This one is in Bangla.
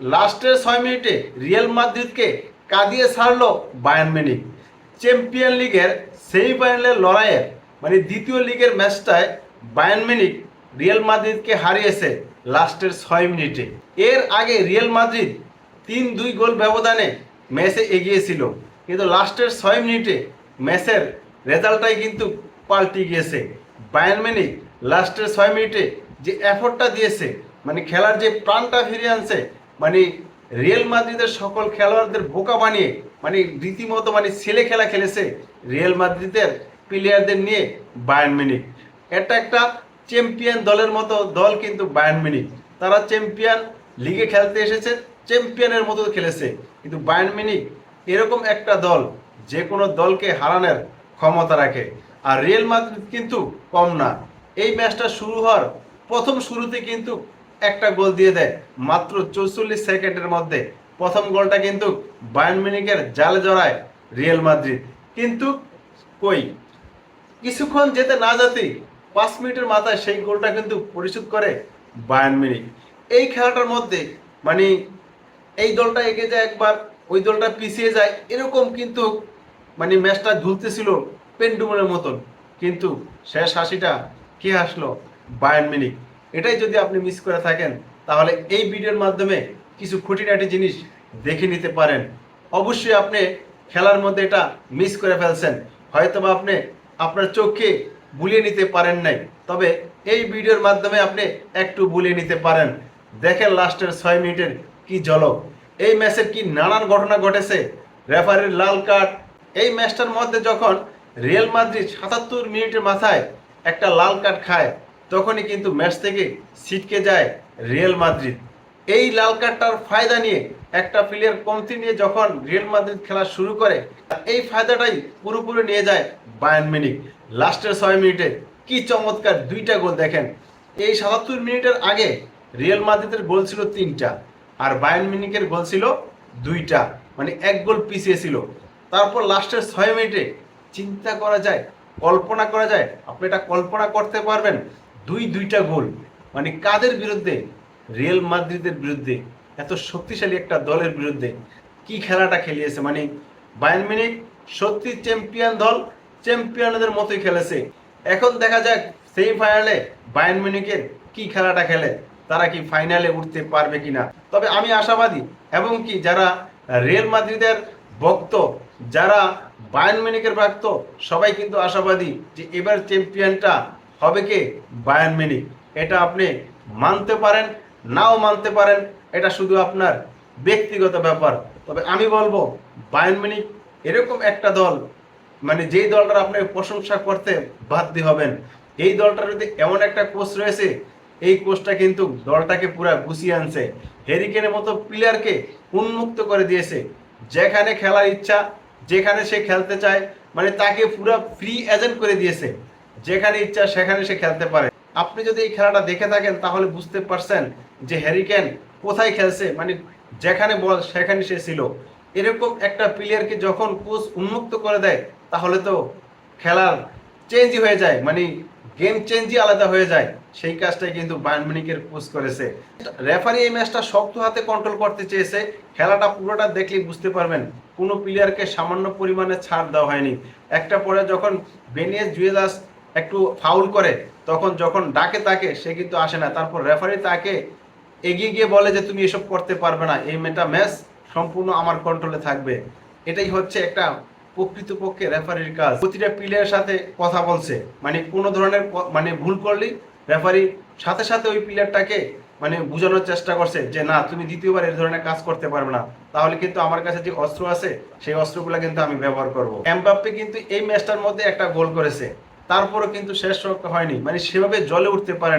লাস্টের 6 মিনিটে রিয়াল মাদ্রিদকে কাঁদিয়ে ছাড়লো বায়ার্ন মিউনিখ। চ্যাম্পিয়ন লিগের সেমিফাইনালের লড়াইয়ের দ্বিতীয় লিগের ম্যাচটায় বায়ার্ন মিউনিখ রিয়াল মাদ্রিদকে হারিয়েছে লাস্টের 6 মিনিটে। এর আগে রিয়াল মাদ্রিদ 3-2 গোল ব্যবধানে ম্যাচে এগিয়েছিল, কিন্তু লাস্টের 6 মিনিটে ম্যাচের রেজাল্টটাই কিন্তু পাল্টে গিয়েছে। বায়ার্ন মিউনিখ লাস্টের 6 মিনিটে যে এফোর্টটা দিয়েছে, খেলার যে প্রাণটা ফিরিয়ে আনছে, রিয়াল মাদ্রিদের সকল খেলোয়াড়দের বোকা বানিয়ে রীতিমতো ছেলে খেলা খেলেছে রিয়াল মাদ্রিদের প্লেয়ারদের নিয়ে বায়ার্ন মিউনিখ। এটা একটা চ্যাম্পিয়ন দলের মতো দল কিন্তু বায়ার্ন মিউনিখ। তারা চ্যাম্পিয়ন লিগে খেলতে এসেছে, চ্যাম্পিয়নের মতো খেলেছে, কিন্তু বায়ার্ন মিউনিখ এরকম একটা দল যে কোনো দলকে হারানোর ক্ষমতা রাখে। আর রিয়াল মাদ্রিদ কিন্তু কম না। এই ম্যাচটা শুরু হওয়ার প্রথম শুরুতে কিন্তু একটা গোল দিয়ে দেয় মাত্র 44 সেকেন্ডের মধ্যে। প্রথম গোলটা কিন্তু বায়ার্ন মিউনিখের জালে জড়ায় রিয়াল মাদ্রিদ, কিন্তু কই কিছুক্ষণ যেতে না যেতেই 5 মিনিটের মাথায় সেই গোলটা কিন্তু পরিশোধ করে বায়ার্ন মিউনিখ। এই খেলাটার মধ্যে এই দলটা এগিয়ে যায় একবার, ওই দলটা পিছিয়ে যায়, এরকম কিন্তু ম্যাচটা ঝুলতেছিল পেন্ডুলমের মতন। কিন্তু শেষ হাসিটা কে হাসলো? Bayern Munich. এটাই যদি আপনি মিস করে থাকেন, তাহলে এই ভিডিওর মাধ্যমে কিছু খুঁটিনাটি জিনিস দেখে নিতে পারেন। অবশ্যই আপনি খেলার মধ্যে এটা মিস করে ফেলছেন, হয়তোবা আপনি আপনার চোখে বুলিয়ে নিতে পারেন নাই, তবে এই ভিডিওর মাধ্যমে আপনি একটু বুলিয়ে নিতে পারেন। দেখেন লাস্টের 6 মিনিটের কি ঝলক, এই ম্যাচের কি নানান ঘটনা ঘটেছে। রেফারির লাল কার্ড, এই ম্যাচটার মধ্যে যখন রিয়াল মাদ্রিদ 77 মিনিটের মাথায় একটা লাল কার্ড খায়, তখনই কিন্তু ম্যাচ থেকে ছিটকে যায় রিয়াল মাদ্রিদ। এই লাল কার্ডটার ফায়দা নিয়ে একটা প্লেয়ার কমতি নিয়ে যখন রিয়াল মাদ্রিদ খেলা শুরু করে, এই ফায়দাটাই পুরোপুরি নিয়ে যায় বায়ার্ন মিউনিখ। লাস্টের 6 মিনিটে কি চমৎকার দুইটা গোল দেখেন। এই 77 মিনিটের আগে রিয়াল মাদ্রিদের গোল ছিল 3টা, আর বায়ার্ন মিউনিখের গোল ছিল 2টা, এক গোল পিছিয়ে ছিল। তারপর লাস্টের 6 মিনিটে চিন্তা করা যায়, কল্পনা করা যায়, আপনি এটা কল্পনা করতে পারবেন? দুইটা গোল কাদের বিরুদ্ধে? রিয়াল মাদ্রিদের বিরুদ্ধে, এত শক্তিশালী একটা দলের বিরুদ্ধে কি খেলাটা খেলিয়েছে। বায়ার্ন মিউনিখ সত্যি চ্যাম্পিয়ন দল, চ্যাম্পিয়নদের মতোই খেলেছে। এখন দেখা যাক সেমিফাইনালে বায়ার্ন মিউনিখের কি খেলাটা খেলে, তারা কি ফাইনালে উঠতে পারবে কিনা। তবে আমি আশাবাদী, এবং কি যারা রিয়াল মাদ্রিদের ভক্ত, যারা বায়ার্ন মিউনিখের ভক্ত, সবাই কিন্তু আশাবাদী যে এবার চ্যাম্পিয়নটা হবে কে? Bayern Munich. এটা আপনি মানতে পারেন, নাও মানতে পারেন, এটা শুধু আপনার ব্যক্তিগত ব্যাপার। তবে আমি বলবো বায়ার্ন মিউনিখ এরকম একটা দল, যেই দলটার আপনি প্রশংসা করতে বাধ্য হবেন। এই দলটার মধ্যে এমন একটা কোচ রয়েছে, এই কোচটা কিন্তু দলটাকে পুরো গুছিয়ে আনছে। হ্যারি কেনের মতো প্লেয়ারকে উন্মুক্ত করে দিয়েছে, যেখানে খেলার ইচ্ছা, যেখানে সে খেলতে চায়, তাকে পুরো ফ্রি এজেন্ট করে দিয়েছে। যেখানে ইচ্ছা সেখানে সে খেলতে পারে। আপনি যদি এই খেলাটা দেখে থাকেন, তাহলে বুঝতে পারছেন যে হ্যারি কেন কোথায় খেলছে, যেখানে বল সেখানে সে ছিল। এরকম একটা প্লেয়ারকে যখন কোচ উন্মুক্ত করে দেয়, তাহলে তো খেলার চেঞ্জই হয়ে যায়, গেম চেঞ্জই আলাদা হয়ে যায়। সেই কাজটাই কিন্তু বায়ার্ন মিউনিখের কোচ করেছে। রেফারি এই ম্যাচটা শক্ত হাতে কন্ট্রোল করতে চেয়েছে। খেলাটা পুরোটা দেখলেই বুঝতে পারবেন কোনো প্লেয়ারকে সামান্য পরিমাণে ছাড় দেওয়া হয়নি। একটা পরে যখন বেনিয়েস জুয়েলাস একটু ফাউল করে, তখন যখন ডাকে তাকে, সে কিন্তু আসে না। তারপর রেফারি তাকে এগিয়ে গিয়ে বলে যে তুমি এসব করতে পারবে না, এই ম্যাচ সম্পূর্ণ আমার কন্ট্রোলে থাকবে। এটাই হচ্ছে একটা প্রকৃতপক্ষে রেফারির কাজ। প্রতিটা প্লেয়ারের সাথে কথা বলছে, কোনো ধরনের ভুল করলেই রেফারি সাথে সাথে ওই প্লেয়ারটাকে বোঝানোর চেষ্টা করছে যে না, তুমি দ্বিতীয়বার এই ধরনের কাজ করতে পারবে না, তাহলে কিন্তু আমার কাছে যে অস্ত্র আছে সেই অস্ত্রগুলো কিন্তু আমি ব্যবহার করব। এমবাপ্পে কিন্তু এই ম্যাচটার মধ্যে একটা গোল করেছে, তারপরও কিন্তু শেষ রক্ষা হয়নি, সেভাবে জ্বলে উঠতে পারেনি।